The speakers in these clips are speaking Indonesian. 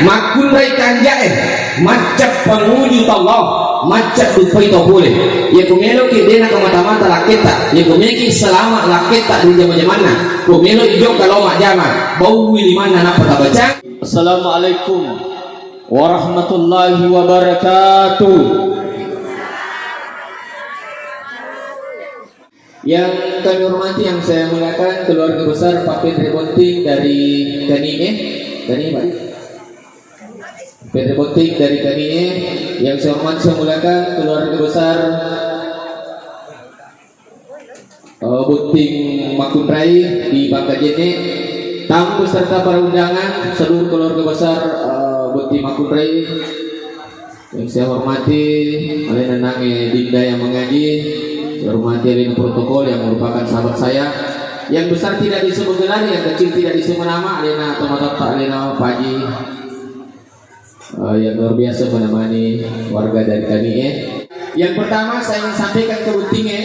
makun rai kanjae macap penguju Allah macap dupai to boleh ya kumelo ki dena ka mata-mata laketa ya kumeki selama laketa di zaman-zamanna kumelo ijo kalau mak zaman bau di mana nak baca. Assalamualaikum warahmatullahi wabarakatuh. Yang kami hormati, yang saya muliakan keluarga besar Pak Pedri Bonting dari Kanine, Pedri Bonting dari Kanine. Yang saya hormati, saya muliakan keluarga besar Bonting Makunrai di Bangkajene, tamu beserta para undangan, seluruh keluarga besar Bonting Makunrai. Yang saya hormati Alena Nange Dinda yang mengaji, saya hormati Alena Protokol yang merupakan sahabat saya. Yang besar tidak disebut gelar, yang kecil tidak disebut nama, Alena Tomatata, Alena Paji, yang luar biasa menemani warga dari Kanie. Yang pertama saya ingin sampaikan ke Bontingnya,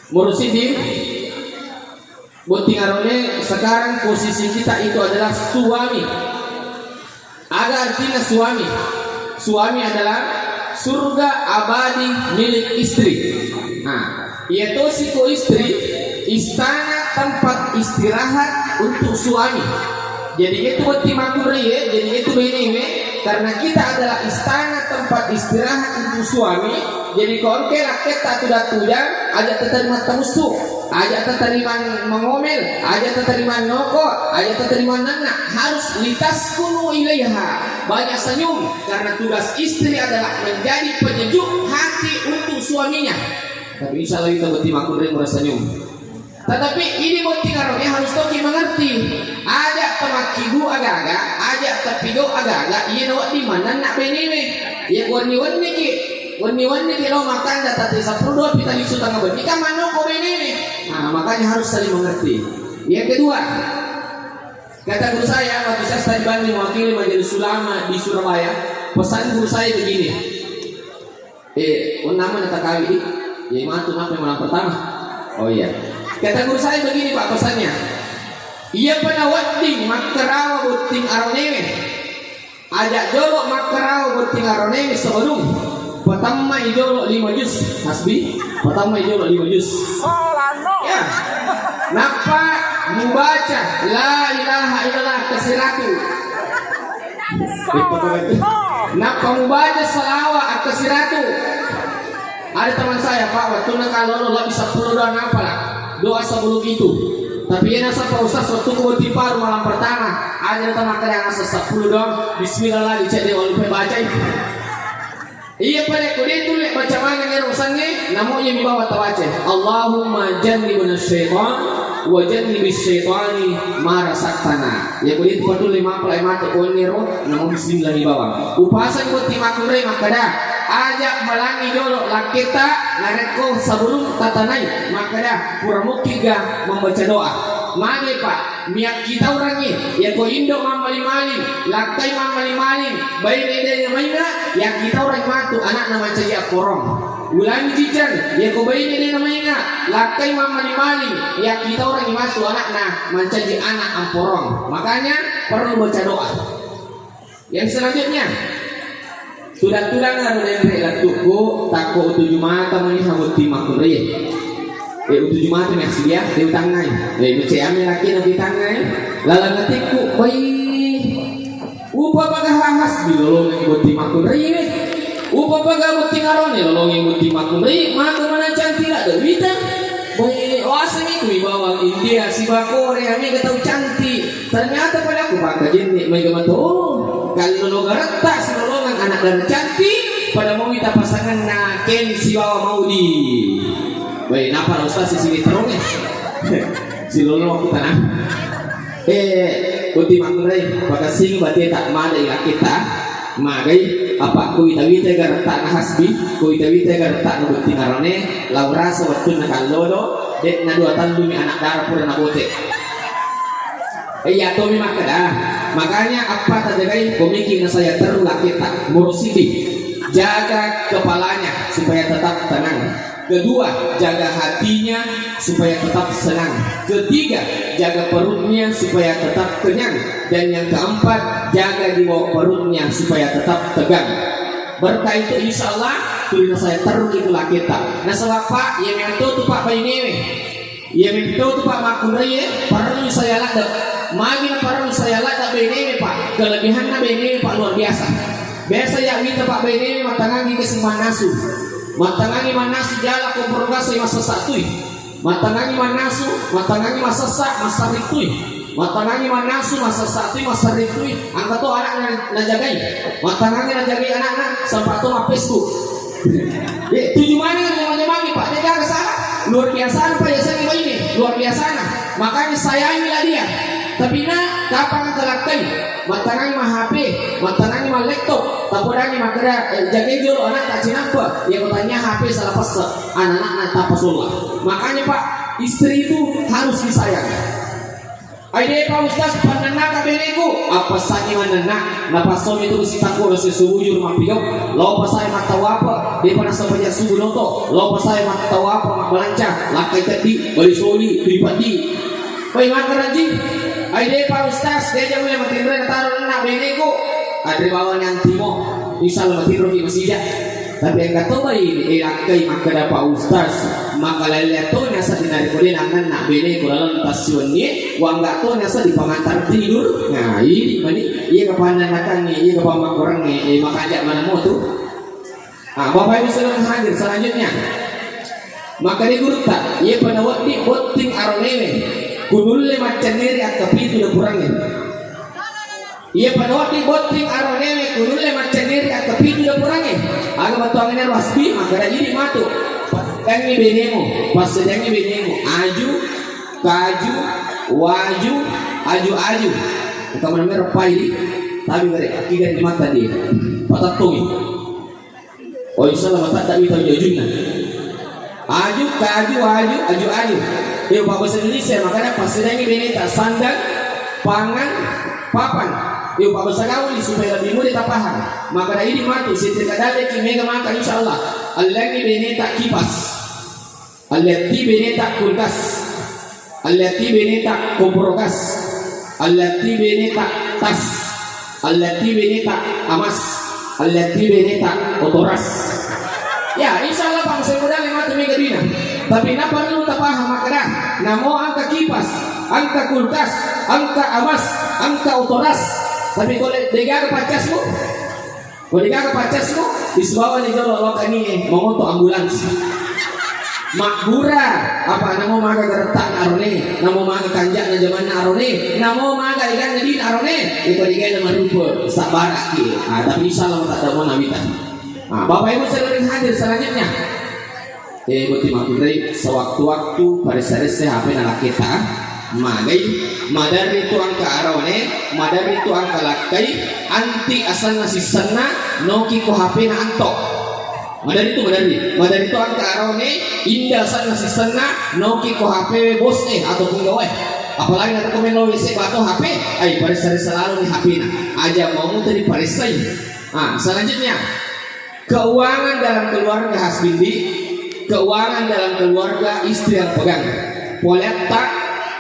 Mursidin Bonting Arone, sekarang posisi kita itu adalah suami. Ada artinya suami. Suami adalah surga abadi milik istri. Nah, yaitu siku istri, istana tempat istirahat untuk suami. Jadi itu Bonting Makunrai, jadi itu benewe, karena kita adalah istana tempat istirahat untuk suami. Jadi kalau kita tidak aja terima temusuk, aja terima mengomel, aja terima noko, aja terima nana, harus litas kuno ilaiha, banyak senyum, karena tugas istri adalah menjadi penyejuk hati untuk suaminya. Tapi insya Allah kita Bonting Makunrai merasa senyum. Tetapi ini Bonting Arone harus toki mengerti. Aja temakibu agak-agak, aja tepigo agak-agak, iya nawat di mana nak benewe, ya wani-wani ki. Wani-wani kalau makan data 10 kita lisu tangga beri kan mana kau ini. Nah makanya harus saling mengerti. Yang kedua, kata guru saya waktu saya studi Bandung mewakili majelis ulama di Surabaya, pesan guru saya begini. Nama nata kali ya matu apa yang malam pertama. Oh iya, kata guru saya begini Pak pesannya. Ia pernah wading makarawa Bonting Arone, ajak jolok makarawa Bonting Arone sebelum pertama idolo 5 juz hasbi, pertama idolo 5 juz. Ya, napa membaca la ilaha illallah ke-100. Napa membaca salawat ke-100. Ada teman saya Pak, waktu kalau lo bisa 10 doa apa lah, doa sebelum itu. Tapi ya nasa Pak Ustaz waktu ke paru malam pertama, ada teman yang nasa 10 doa, bismillah dicek dia walaupun baca itu. Iya pada kuliah tu lek baca mana yang rusangnya, namanya di bawah tawace. Allahumma jannibna syaitan wa jannibis syaitani ma razaqtana. Ya kuliah tu betul 5 pelai mata konero, namun bismillah di bawah. Upasan Bonting Makunrai makada ajak melangi jolok laketa ngareko sebelum tatanai makada puramukiga membaca doa. Mana Pak, miak kita orangnya, ya ko indo mamali-malin, lakai mamali-malin, bayi nede namanya, ya kita orang matu anak nama caya porong. Ulangi jijan, ya ko bayi nede namanya, lakai mamali-malin, ya kita orang matu anak nah mencaji anak amporong. Makanya perlu baca doa. Yang selanjutnya, tudang-tudang ada yang relatuku, takut 7 mata meniha Bonting Makunrai. Untuk Jumat ni dia di tangan. Macam laki nak di tangan. Lalang ngatiku, bayi. Upa pagahahas bilolong ng Bonting Makunrai. Upa pagabuting Arone lolong Bonting Makunrai. Maka mana cantik ada wita. Bayi, asal itu bawa India si Bakore kami ketahui cantik. Ternyata pada aku pakai jenis mereka betul. Kalau lolong rata si lolongan anak dan cantik. Pada mau kita pasangan na Ken si bawa Maudi. Baik, napa Ustaz di sini terong ya? Si lolo kita nah. Bonting Makunrai, makasih berarti tak ada yang kita. Magai apa ku itawi tegar tak hasbi, ku itawi tegar tak Bonting Arone, laura sewaktu nak lodo, dek na 2 tahun demi anak darah pura na bote. Iya to mi makada. Makanya apa terjadi komiki na saya terulah kita murusidi. Jaga kepalanya supaya tetap tenang. Kedua, jaga hatinya supaya tetap senang. Ketiga, jaga perutnya supaya tetap kenyang. Dan yang keempat, jaga di bawah perutnya supaya tetap tegang. Berkah itu insya Allah tulis saya terus itulah kita. Nah sebab Pak, yang itu Pak bayi newe, yang itu Pak makunai perlu saya ladak. Magi na perlu saya ladak bayi newe Pak. Kelebihan na bayi newe Pak luar biasa. Biasa ya kita Pak bayi newe matangangi kesimpan nasu. Matangangi manasu jala komprogasi masa satui. Matangangi manasu, matangangi masa sak masa ritui. Matangangi manasu masa satui masa ritui. Angka to anak najagai. Matangangi najagai anak-anak sampai to mapesku. Tujuh mana yang magi Pak dia jaga salah. Luar biasa Pak ya saya ini. Luar biasa nah. Makanya sayangilah dia. Tapi nak kapan kelakai? Matangangi mah HP, matangangi mah laptop, tapurangi mah kira jaga dulu anak tak cinapa. Yang bertanya HP salah pas anak-anak tak pasullah. Makanya Pak, istri itu harus disayang. Aide Pak Ustaz panenna ka beneku, apa sani manenna? Napa suami itu si takut si subujur mapiok, lo pas saya mata apa? Dia pernah sampai subuh loto, lo pas saya mata apa mak belanca, lakai tadi, beli soli, pribadi. Koi makan rajin. Aide Pak Ustaz, dia jangan boleh matiin mereka taruh nak beneku. Ada bawaan yang timo, insya Allah matiin rohi masih ya. Tapi yang kata bayi, akai makada Pak Ustaz, maka lihat tu nasa dinari kau dia nak beneku dalam tasyunnya, wang gak tu nasa di pengantar tidur. Nah ini mana? Ia kepanan nakangnya, ia kepamak orangnya, maka ajak mana mau tu? Bapak Ibu sedang hadir selanjutnya. Maka dia guru tak, ia penawat di boting aronewe. Kunulle macam neri atau pintu udah kurangin. Ia pada waktu boting aronewe kunulle macam neri atau pintu udah kurangin. Agak batuang ini wasbi maka dah jadi matu. Pas ini benemu, pas sedangnya benemu. Aju, kaju, waju, aju. Bukan mana repai, tapi mereka tiga di mata dia. Patah tungi. Oh insyaallah mata tak bisa jujurnya. Aju, kaju, aju. Dia bahasa Indonesia makanya pasti ini beneta sandang, pangan, papan. Dia bahasa gaul supaya lebih mudah paham. Maka ini matu setiap kali kita maka insyaallah Allah ini beneta kipas, Allah ini beneta kulkas, Allah ini beneta komprogas, Allah ini beneta tas, Allah ini beneta amas, Allah ini beneta otoras. Ya insyaallah bangsa muda lima tu minggu dina. Tapi nak perlu tak paham makna. Namo angka kipas, angka kulkas, angka amas, angka otoras. Tapi kalau dengar pacasmu, disbawa ni jolo lokal ni mengoto ambulans. Makbura apa namo maga gertak arone, namo maga kanjak na zaman arone, namo maga ikan jadi arone. Itu dia nama rupa sabarak ki. Tapi insyaallah tak ada mau nabitan. Bapak Ibu sering hadir selanjutnya. Buti makirai sewaktu-waktu pada sehari HP anak kita magai madar itu angka arone madar itu angka lakai anti asal nasi sana noki ko HP na antok madar itu angka arone indah asal nasi sana noki ko HP bos ataupun gawe apalagi nanti komen lo WC atau HP pada sehari selalu nih HP na aja mau tadi parisai. Selanjutnya keuangan dalam keluarga hasbindi, keuangan dalam keluarga istri yang pegang. Polet tak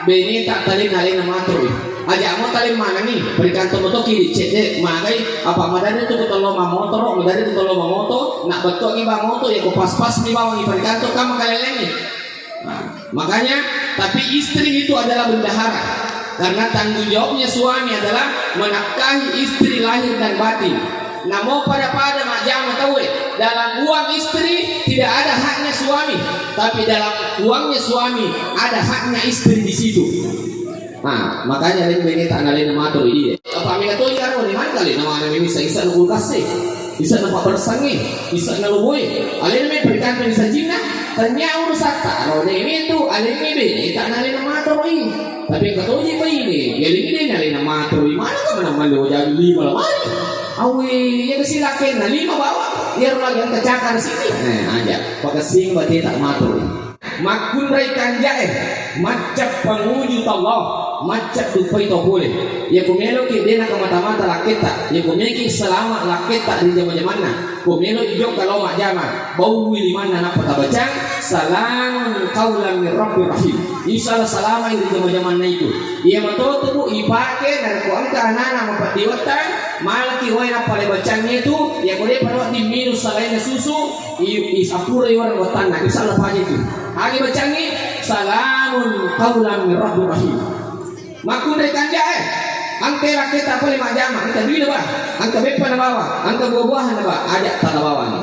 beni tak tali nali nama terus. Aja mau tali mana nih? Berikan tomoto kiri cek magai apa madari itu ketolo mamoto, madari itu ketolo mamoto. Nak betul ni mamoto ya ko pas-pas ni bawang berikan to kamu kalian ini. Makanya tapi istri itu adalah bendahara. Karena tanggung jawabnya suami adalah menafkahi istri lahir dan batin. Namun pada makjama tahu dalam uang istri tidak ada haknya suami, tapi dalam uangnya suami ada haknya istri di situ. Makanya lain bini tak nalin matur ini. Apa mereka tu ya ni mana kali nama anak ini bisa nunggu kasih, bisa nampak bersangi, bisa nalubui. Alin ini berikan bisa jina, ternyata urusan tak. Kalau ini tu alin ini bini tak nalin matur ini. Tapi kata uji ini, jadi ini nalin matur ini mana kau meneman dia jadi lima lah. Awi, ya kesilakin, nah 5 bawa, biar lagi yang kecakar sini. Aja, pakai sing berarti tak matur. Makun rai kanjae, macap penguji Allah. macam dupai to boleh ya kumelo ki dena ka mata-mata laketa ya kumeki selama laketa di zaman-zamanna kumelo ijok kalau mak jama bau di mana nak bacang salam qaulan min rabbir rahim insyaallah selama di zaman-zamanna itu ia matoto bu ipake dan ko angka anana mapadiwatan malaki wai na pale bacangnya itu ya boleh pada di minus selainnya susu isapura iwan watan na insyaallah pagi itu agi bacangnya salamun qaulan min rabbir rahim makun dari kanja angke raketa apa lima jama angka duit apa angka bepa na bawa angka buah-buahan na ba ajak tanah bawa ni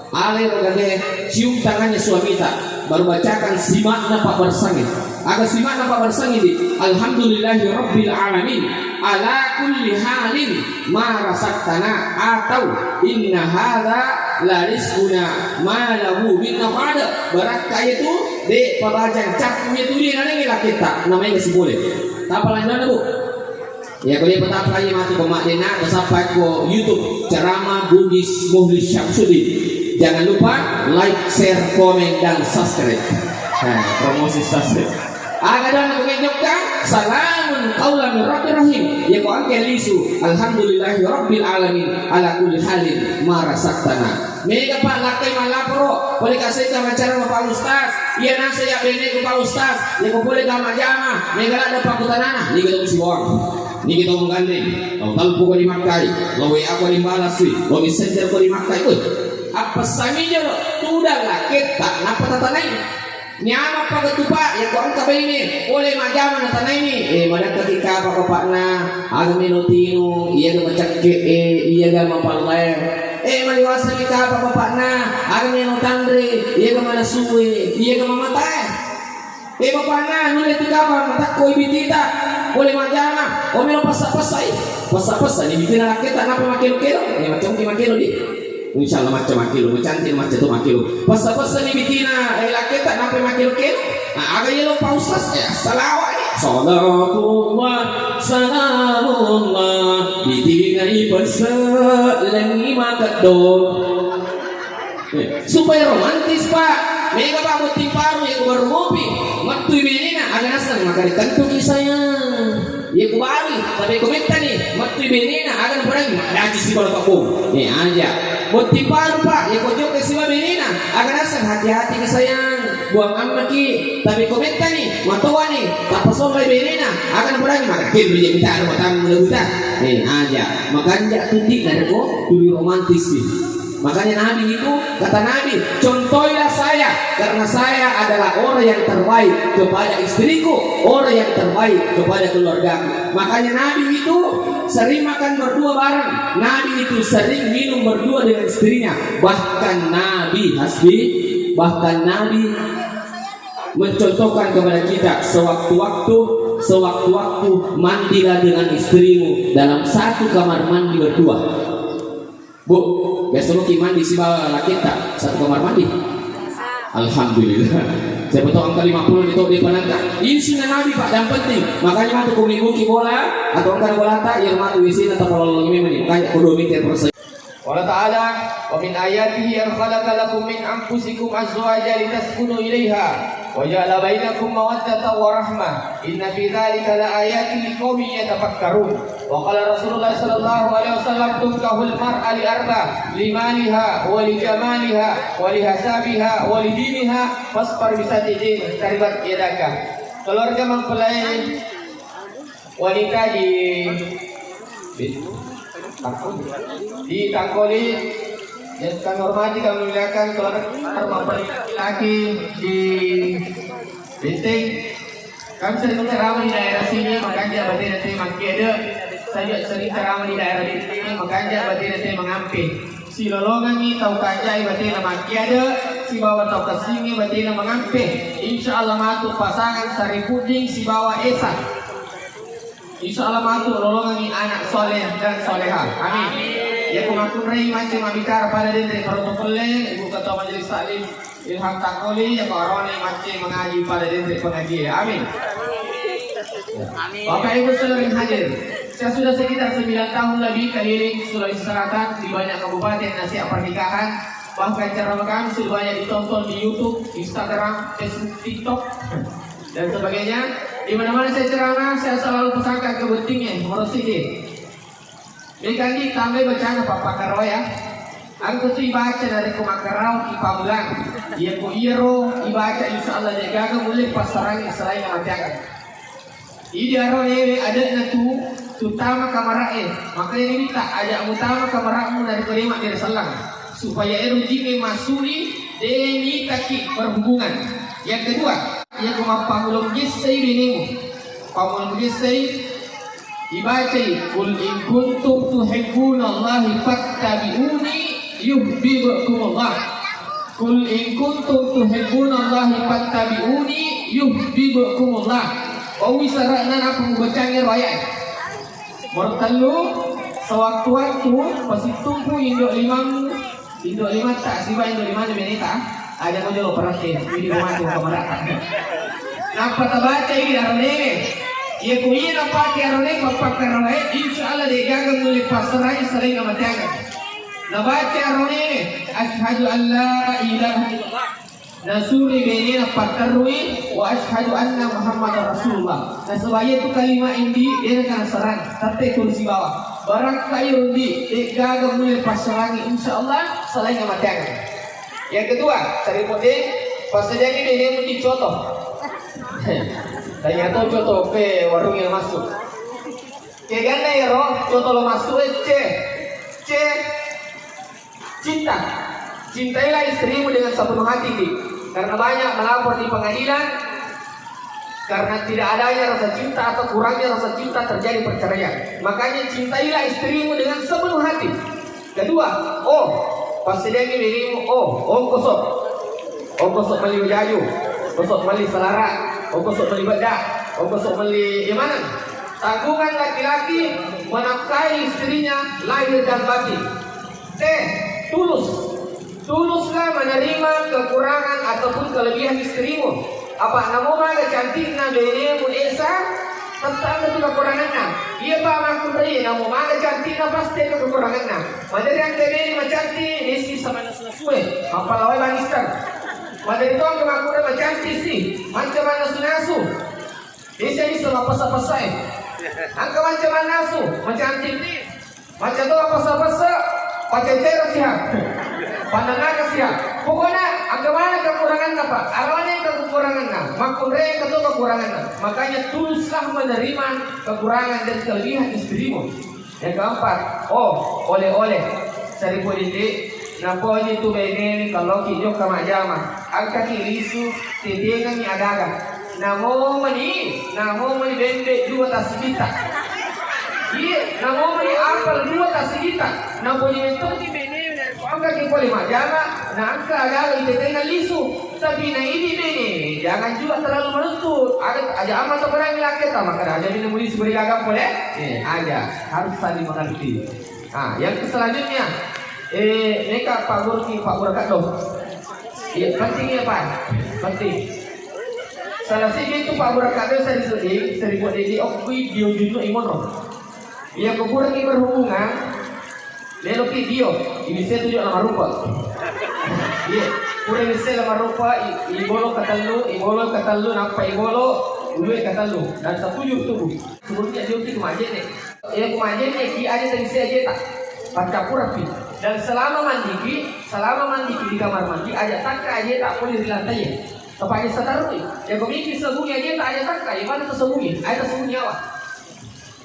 ale rogage cium tangannya suamita baru bacakan simak na pak bersangit aga simak na pak bersangit di alhamdulillahi rabbil alamin ala kulli halin ma rasaktana atau inna hadza la rizquna ma lahu min nafada barak kaya tu de pabajang caknya tu dia nang kita namanya si boleh apa lanjut bu ya kalau petap lagi mati pemak dena sampai ke YouTube ceramah Bugis Muhlis Syamsuddin jangan lupa like share komen dan subscribe promosi subscribe aga dan aku menjokkan salamun qaulan min rabbir rahim ya ko angke lisu alhamdulillahi rabbil alamin ala kulli halin ma rasaktana mega pak lakai malapro boleh kasih sama cara Pak Ustaz iya nang saya bene ke Pak Ustaz ya ko boleh kama jama mega ada pakutanana ni kita mesti wong ni kita menggandeng kalau talpu ko dimakai lo wa ko dimbalas lo messenger ko dimakai apa saminya lo tudah laket tak napa tatanai nyama pagatupa ya ko ang kabay ni oleh majama na tanay ni madak ketika apa bapakna aga minutino iya ga macakke iya ga mapalay maliwasan kita apa bapakna aga minutandre iya ga manasuwe iya ga mamatay bapakna nulit ka pa matakko ibitita oleh majama o milo pasapasay ni bitina kita napa makilo-kilo macam makilo di insyaallah macam makilo cantik macam tu makilo pas-pasan ni bitina laketa nampai makilo-kilo aga yelo pausas ya salawat salatullah salamullah ditingai perselangi makado supaya romantis pak mega pak buti paru ya baru ngopi matui benina aga nasan maka dikantuk sayang ya kubari tapi komentar nih matui benina aga perang daji si kalau pakung nih aja buti paru pak ya kojok ke siwa benina aga nasan hati-hati ke sayang buang amaki tapi komentar nih matoa nih tak pasong benina aga perang maka kin bija kita ada matang melebuta nih aja makanya tutik dari kok dulu romantis sih. Makanya Nabi itu kata Nabi, contohilah saya karena saya adalah orang yang terbaik kepada istriku, orang yang terbaik kepada keluargaku. Makanya Nabi itu sering makan berdua bareng. Nabi itu sering minum berdua dengan istrinya. Bahkan Nabi mencontohkan kepada kita sewaktu-waktu mandilah dengan istrimu dalam satu kamar mandi berdua. Bu, biasa lu mandi si bawa laki tak satu kamar mandi. Alhamdulillah. Saya betul angka 50 itu di penangka. Ini sunnah Nabi pak dan penting. Makanya matu kumibuki bola atau angka bola tak yang matu isi atau kalau ini meni. Makanya kudu mikir persen. Allah Ta'ala wa min ayatihi an khalaqa lakum min anfusikum azwajan litaskunu ilaiha wa ja'ala bainakum mawaddatan wa rahmah inna fi dzalika laayatin liqaumin yatafakkarun wa qala Rasulullah sallallahu alaihi wasallam tunkahul mar'a li arba limaliha wa li jamaliha wa li hasabiha wa li diniha fasfar bisati din karibat yadaka keluarga mempelai wanita di Tangkoli dan kami hormati kami muliakan keluarga mempelai laki di Binting. Kami sering ceramah di daerah sini makanya berarti nanti makiade saya sering ceramah di daerah Binting makanya berarti nanti mengampi si lolongan ni tahu kanjai berarti nama makiade si bawa tahu kesini berarti nama mengampi insyaallah matu pasangan sari puding si bawa esa insyaallah matu lolongan ni anak soleh dan soleha amin. Ya kumakun rei macam bicara pada diri protokol ibu ketua majelis taklim Ilham Tangkoli ya korone macam mengaji pada diri pengaji amin. Bapak Ibu saudara yang hadir, saya sudah sekitar 9 tahun lebih keliling Sulawesi Selatan di banyak kabupaten nasihat pernikahan. Bahkan ceramah kami sudah banyak ditonton di YouTube, Instagram, Facebook, TikTok dan sebagainya. Di mana-mana saya ceramah, saya selalu pesankan ke pentingnya, merosidi. Ikan di tambah bacaan Papa Karo ya. Aku tuh ibaca dari kumakarau ipamulang. Ia ku iro ibaca insya Allah dia gagal mulai pasaran selain yang matiakan. Ini aro ada na tutama kamarae. Makanya ini minta ada utama kamaramu dari kelima dari selang supaya erujime masui demi kaki berhubungan. Yang kedua, ia kumapamulong gisay binimu. Pamulong gisay ibaca kul in kuntum tuhibbuna Allah fattabi'uni yuhibbukumullah. Kul in kuntum tuhibbuna Allah fattabi'uni yuhibbukumullah. Oh wisarana na pembacanya royak. Mortalu sewaktu-waktu pasti tumpu indok lima tak siba indok lima menita ada kau perhatian ini mati kemeratan. Napa tabaca ini arone? Ia kuih napa ki arone papa karone insya Allah dia gagal mulai pasarai sering amatiaga. Nabaca arone ashhadu an la ilaha illallah nasuri benina patarui wa ashhadu anna muhammadar rasulullah. Nah sebaya itu kalimat ini dia akan serang tapi kursi bawah barang kayu di gagal mulai pasarangi insya Allah selain amatiaga. Yang kedua cari putih pasal ini dia mesti contoh. Ternyata contoh ke warung yang masuk. Kegana ya roh contoh lo masuk c cinta. Cintailah istrimu dengan sepenuh hati di. Karena banyak melapor di pengadilan karena tidak adanya rasa cinta atau kurangnya rasa cinta terjadi perceraian. Makanya cintailah istrimu dengan sepenuh hati. Kedua, pasti dia dirimu kosok meli jayu, kosok meli selara, kosok meli bedak, kosok meli imanan. Tanggungan laki-laki menafkahi istrinya lahir dan batin. Tuluslah menerima kekurangan ataupun kelebihan istrimu. Apa namu maga cantikna benemu esa tentang itu kekurangannya. Iya pak makun ri namu maga cantikna pasti itu kekurangannya. Madari yang kebeni macanti nisi sama nasunasue. Apa lawai banister. Madari tuang kemakuna macanti sih. Macam mana sunasu. Desa ini sama pasal-pasal. Angka macam mana nasu macanti ni. Macam tu apa-apa. Pakai terus ya. Pandangan siap. Pokoknya agama kekurangan apa? Arwahnya kekurangan. Makun re itu kekurangan. Makanya tuluslah menerima kekurangan dan kelebihan istrimu. Yang keempat, oleh-oleh. Sari politik. Nampo itu begini kalau kijok kama jama. Angka kirisu tidengan ni adaga. Namo mani bende 2 tasbita. Iya, namo mani apal 2 tasbita. Nampo itu di angka kita boleh majama, angka agak itu dengan lisu, tapi na ini jangan juga terlalu menuntut. Ada amat orang yang laki tak maka ada minum lisu beri agak boleh, ada harus saling mengerti. Yang selanjutnya, mereka Pak Burakat dong. Pentingnya Pak, penting. Salah satu itu Pak Burakat itu sering buat jadi video juno imono. Yang kekurang ini berhubungan. Lelo video, ini saya tunjuk nama rupa. Iya, kurang ini saya nama rupa. Ibolo katalu, nampak ibolo, ulu katalu. Dan setuju tubuh. Sebelumnya dia untuk kemajen nih. Kemajen nih, dia ada tadi saya aja tak. Pancapura pi. Dan selama mandi di kamar mandi, aja tak aja tak boleh di lantai. Tepatnya setarui. Yang komiki sembunyi aja tak aja tak. Yang mana tersembunyi? Ada sembunyi awak.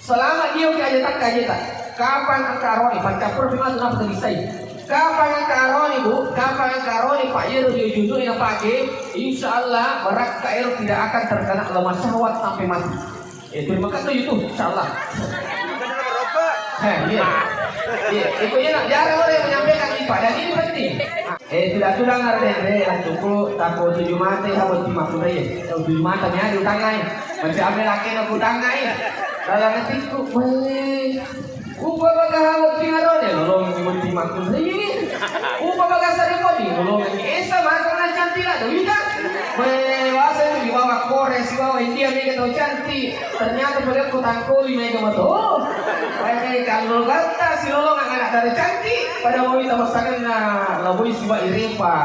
Selama dia aja tak aja tak. Kapan angka aroni? Pancapura memang kenapa terpisah? Kapan angka aroni bu? Kapan angka aroni Pak Yero dia juntuk yang pakai? Insya Allah berat Yero tidak akan terkena lemah syahwat sampai mati. Terima kasih itu Insya Allah. Iya. Ikutnya nak jarang orang yang menyampaikan IPA dan ini penting. Tidak sudah ngarep cukup takut 7 mati habis 50 raya. 7 mati nya diutangai. Masih ambil laki nak utangai. Kalau nanti ku upa baga hawak pingarone nolong ni makun ini upa baga sari podi nolong ni esa maka na cantik ada wika wasa itu dibawa Korea dibawa India mereka tahu cantik ternyata mereka kutangkuli mereka betul kayak kalau kata si lolong anak dari cantik pada mau kita masakan na labui siwa iripa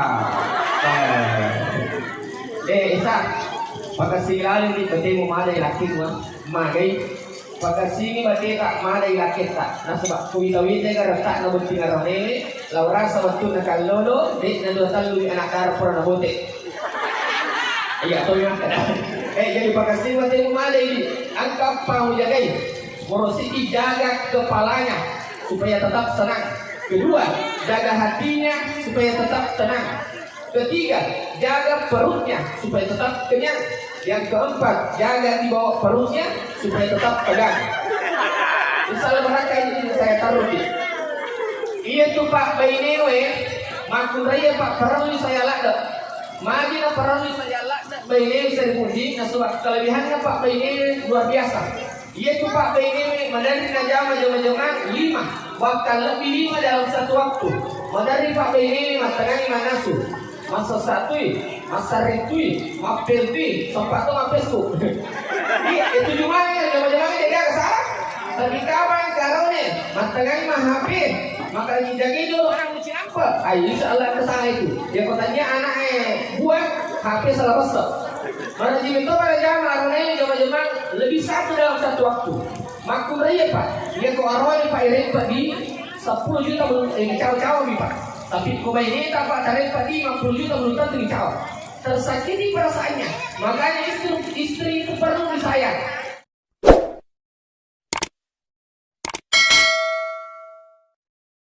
esa pagkasilalim di pati mo maday lakit mo magay pagkasini mati ka maday lakit ta nasaba kuwitawite ka rata na bunti nga ronene laura sa watu na kalolo di na dotal lui anak dar pura na bote iya to yung jadi pagkasini mati mo maday di ang kapang jagay morosi jaga kepalanya supaya tetap senang. Kedua, jaga hatinya supaya tetap tenang. Ketiga, jaga perutnya supaya tetap kenyang. Yang keempat, jaga di bawah perutnya supaya tetap tegang. Misalnya mereka ini saya taruh di. Iya tuh Pak Bainewe, makun raya Pak perlu saya lada. Magi na perlu saya lada. Bainewe saya puji, nah sebab kelebihannya Pak Bainewe luar biasa. Iya tuh Pak Bainewe, madari na jama-jama 5, bahkan lebih 5 dalam satu waktu. Madari Pak Bainewe matangani manasu. Masa satui, masa retui, mapelti, sempat tuh mapesku. Iya, itu cuma ya, jama-jama dia kesana. Tapi kawan kalau nih, matangani mah HP, maka dijaga dulu orang lucu apa? Ayo insya Allah kesana itu. Dia katanya anaknya buat HP salah besar. Mana itu pada jamaah orang jama-jama lebih satu dalam satu waktu. Makum raya Pak, dia kok arwah Pak Iren Pak di 10 juta belum caw-caw nih Pak. Tapi kau ini tak Pak tarik Pak di 50 juta belum tentu caw. Tersakiti perasaannya, makanya istri itu perlu disayang.